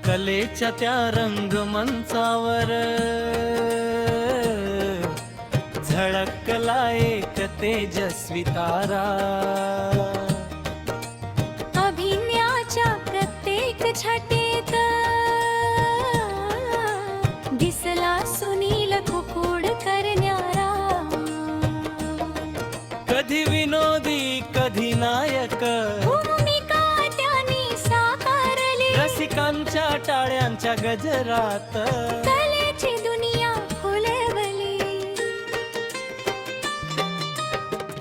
कलेच्या त्या रंगमंचावर झळकला एक तेजस्वी तारा. अभिनयाच्या प्रत्येक छाटेत दिसला सुनील कुकुड करण्यारा. कधी विनोदी कधी नायक भूमिका त्यांनी साकारली. रसिकांच्या टाळ्यांच्या गजरात कलेची दुनिया फुलवली.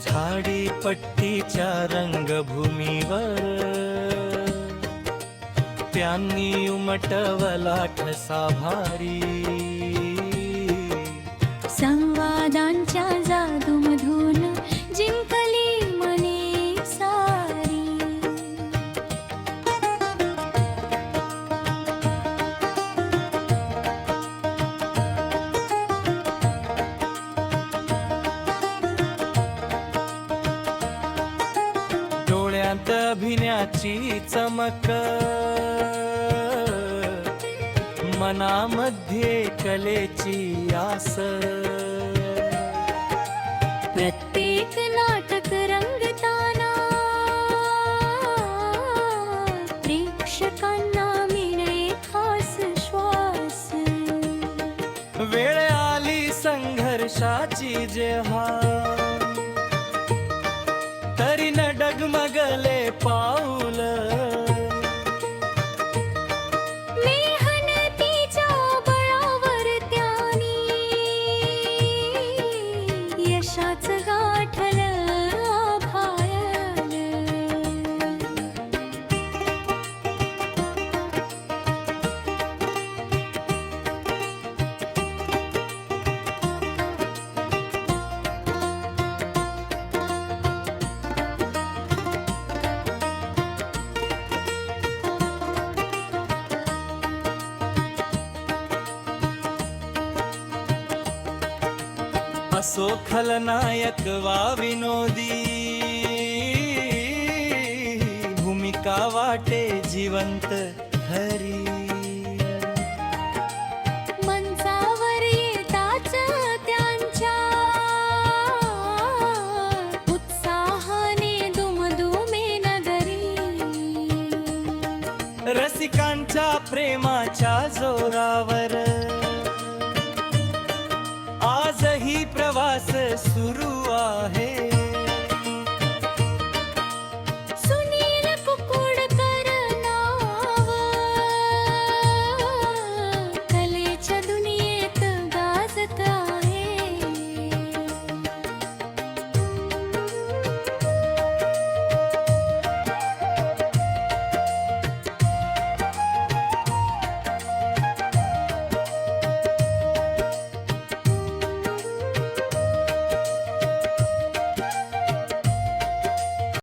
झाडी पट्टीच्या रंगभूमीवर त्यांनी उमटवला ठसा भारी. संवादांच्या जादूमधून जिंकली मने सारी. डोळ्यात अभिनयाची चमक, मनामध्ये कलेची आस. प्रत्येक नाटक रंगताना प्रेक्षकांना मिळे खास श्वास. वेळ आली संघर्षाची जेव्हा, तरी न डगमगले पाऊल. मेहनतीच्या बळावर त्यांनी यशाचं गाठलं आभाळ. असो खलनायक वा विनोदी, भूमिका वाटे जिवंत खरी. मंचावर येताच त्यांच्या उत्साहाने दुमदुमे नगरी. रसिकांच्या प्रेमाच्या जोरावर आजही प्रवास सुरू आहे.